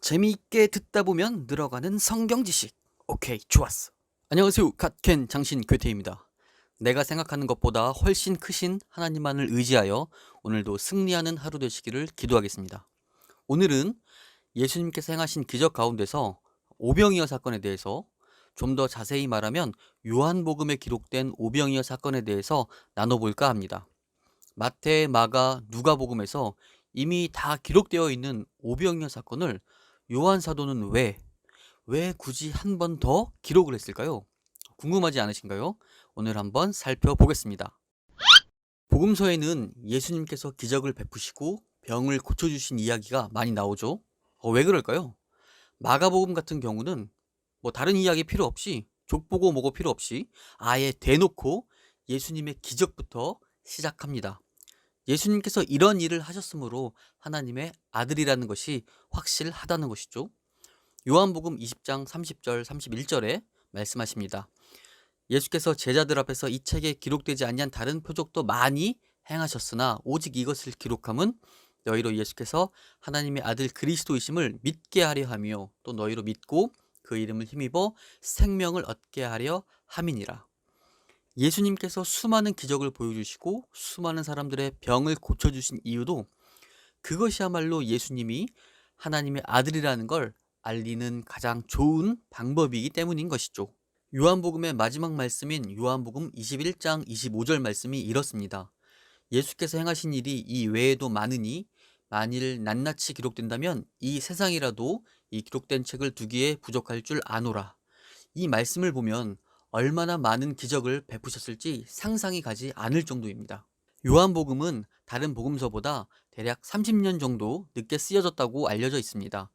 재미있게 듣다 보면 늘어가는 성경 지식. 오케이, 좋았어. 안녕하세요. 갓캔 장신 괴테입니다. 내가 생각하는 것보다 훨씬 크신 하나님만을 의지하여 오늘도 승리하는 하루 되시기를 기도하겠습니다. 오늘은 예수님께서 행하신 기적 가운데서 오병이어 사건에 대해서, 좀 더 자세히 말하면 요한복음에 기록된 오병이어 사건에 대해서 나눠볼까 합니다. 마태, 마가, 누가복음에서 이미 다 기록되어 있는 오병이어 사건을 요한 사도는 왜 굳이 한 번 더 기록을 했을까요? 궁금하지 않으신가요? 오늘 한번 살펴보겠습니다. 복음서에는 예수님께서 기적을 베푸시고 병을 고쳐주신 이야기가 많이 나오죠. 왜 그럴까요? 마가복음 같은 경우는 다른 이야기 필요 없이, 족보고 뭐고 필요 없이 아예 대놓고 예수님의 기적부터 시작합니다. 예수님께서 이런 일을 하셨으므로 하나님의 아들이라는 것이 확실하다는 것이죠. 요한복음 20장 30절 31절에 말씀하십니다. 예수께서 제자들 앞에서 이 책에 기록되지 아니한 다른 표적도 많이 행하셨으나 오직 이것을 기록함은 너희로 예수께서 하나님의 아들 그리스도이심을 믿게 하려 하며 또 너희로 믿고 그 이름을 힘입어 생명을 얻게 하려 함이니라. 예수님께서 수많은 기적을 보여주시고 수많은 사람들의 병을 고쳐주신 이유도 그것이야말로 예수님이 하나님의 아들이라는 걸 알리는 가장 좋은 방법이기 때문인 것이죠. 요한복음의 마지막 말씀인 요한복음 21장 25절 말씀이 이렇습니다. 예수께서 행하신 일이 이 외에도 많으니 만일 낱낱이 기록된다면 이 세상이라도 이 기록된 책을 두기에 부족할 줄 아노라. 이 말씀을 보면 얼마나 많은 기적을 베푸셨을지 상상이 가지 않을 정도입니다. 요한복음은 다른 복음서보다 대략 30년 정도 늦게 쓰여졌다고 알려져 있습니다.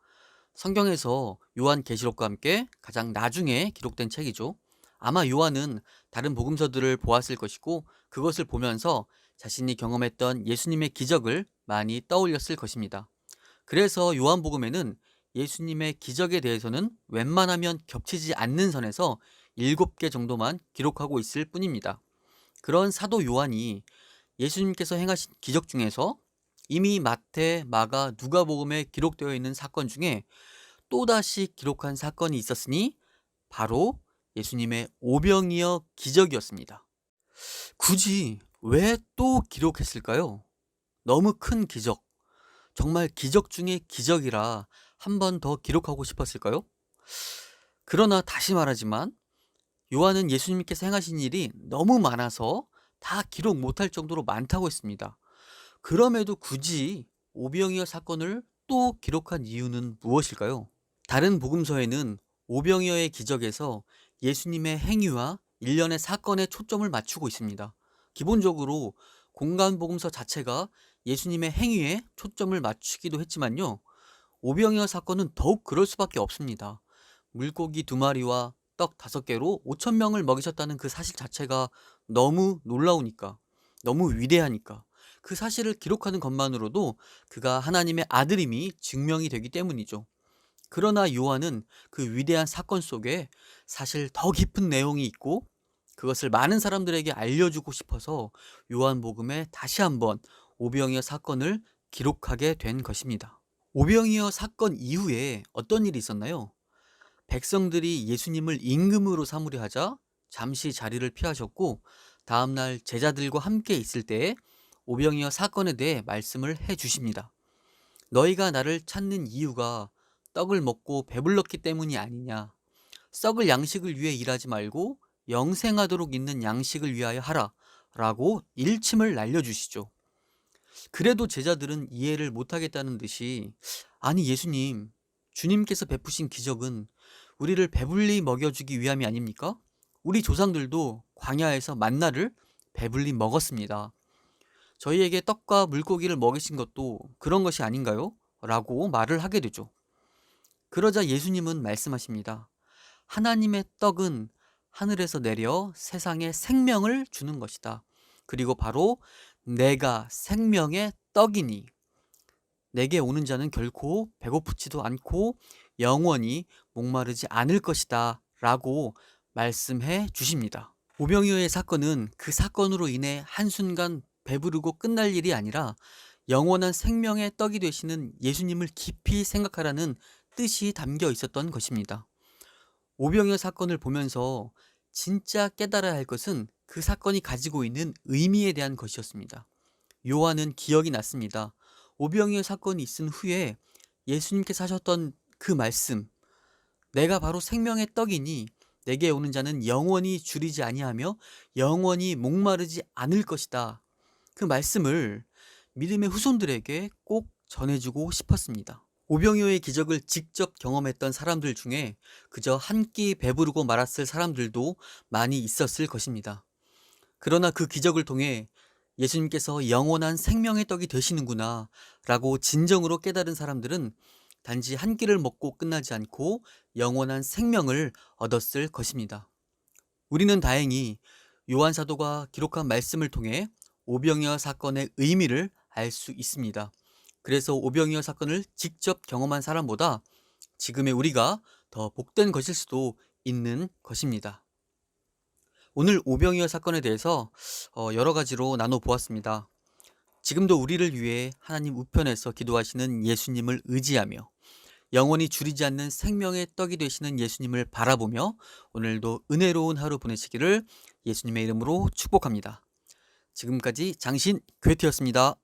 성경에서 요한계시록과 함께 가장 나중에 기록된 책이죠. 아마 요한은 다른 복음서들을 보았을 것이고 그것을 보면서 자신이 경험했던 예수님의 기적을 많이 떠올렸을 것입니다. 그래서 요한복음에는 예수님의 기적에 대해서는 웬만하면 겹치지 않는 선에서 7개 정도만 기록하고 있을 뿐입니다. 그런 사도 요한이 예수님께서 행하신 기적 중에서 이미 마태, 마가, 누가복음에 기록되어 있는 사건 중에 또다시 기록한 사건이 있었으니 바로 예수님의 오병이어 기적이었습니다. 굳이 왜 또 기록했을까요? 너무 큰 기적, 정말 기적 중에 기적이라 한 번 더 기록하고 싶었을까요? 그러나 다시 말하지만 요한은 예수님께서 행하신 일이 너무 많아서 다 기록 못할 정도로 많다고 했습니다. 그럼에도 굳이 오병이어 사건을 또 기록한 이유는 무엇일까요? 다른 복음서에는 오병이어의 기적에서 예수님의 행위와 일련의 사건에 초점을 맞추고 있습니다. 기본적으로 공간 복음서 자체가 예수님의 행위에 초점을 맞추기도 했지만요. 오병이어 사건은 더욱 그럴 수밖에 없습니다. 물고기 2마리와 떡 5개로 5천 명을 먹이셨다는 그 사실 자체가 너무 놀라우니까, 너무 위대하니까 그 사실을 기록하는 것만으로도 그가 하나님의 아들임이 증명이 되기 때문이죠. 그러나 요한은 그 위대한 사건 속에 사실 더 깊은 내용이 있고 그것을 많은 사람들에게 알려주고 싶어서 요한복음에 다시 한번 오병이어 사건을 기록하게 된 것입니다. 오병이어 사건 이후에 어떤 일이 있었나요? 백성들이 예수님을 임금으로 삼으려 하자 잠시 자리를 피하셨고 다음날 제자들과 함께 있을 때에 오병이어 사건에 대해 말씀을 해 주십니다. 너희가 나를 찾는 이유가 떡을 먹고 배불렀기 때문이 아니냐. 썩을 양식을 위해 일하지 말고 영생하도록 있는 양식을 위하여 하라. 라고 일침을 날려주시죠. 그래도 제자들은 이해를 못하겠다는 듯이 아니 예수님, 주님께서 베푸신 기적은 우리를 배불리 먹여주기 위함이 아닙니까? 우리 조상들도 광야에서 만나를 배불리 먹었습니다. 저희에게 떡과 물고기를 먹이신 것도 그런 것이 아닌가요? 라고 말을 하게 되죠. 그러자 예수님은 말씀하십니다. 하나님의 떡은 하늘에서 내려 세상에 생명을 주는 것이다. 그리고 바로 내가 생명의 떡이니 내게 오는 자는 결코 배고프지도 않고 영원히 목마르지 않을 것이다 라고 말씀해 주십니다. 오병이어의 사건은 그 사건으로 인해 한순간 배부르고 끝날 일이 아니라 영원한 생명의 떡이 되시는 예수님을 깊이 생각하라는 뜻이 담겨 있었던 것입니다. 오병이어 사건을 보면서 진짜 깨달아야 할 것은 그 사건이 가지고 있는 의미에 대한 것이었습니다. 요한은 기억이 났습니다. 오병이어 사건이 있은 후에 예수님께서 하셨던 그 말씀, 내가 바로 생명의 떡이니 내게 오는 자는 영원히 줄이지 아니하며 영원히 목마르지 않을 것이다. 그 말씀을 믿음의 후손들에게 꼭 전해주고 싶었습니다. 오병이어의 기적을 직접 경험했던 사람들 중에 그저 한 끼 배부르고 말았을 사람들도 많이 있었을 것입니다. 그러나 그 기적을 통해 예수님께서 영원한 생명의 떡이 되시는구나 라고 진정으로 깨달은 사람들은 단지 한 끼를 먹고 끝나지 않고 영원한 생명을 얻었을 것입니다. 우리는 다행히 요한 사도가 기록한 말씀을 통해 오병이어 사건의 의미를 알 수 있습니다. 그래서 오병이어 사건을 직접 경험한 사람보다 지금의 우리가 더 복된 것일 수도 있는 것입니다. 오늘 오병이어 사건에 대해서 여러 가지로 나눠 보았습니다. 지금도 우리를 위해 하나님 우편에서 기도하시는 예수님을 의지하며 영원히 줄이지 않는 생명의 떡이 되시는 예수님을 바라보며 오늘도 은혜로운 하루 보내시기를 예수님의 이름으로 축복합니다. 지금까지 장신 괴테였습니다.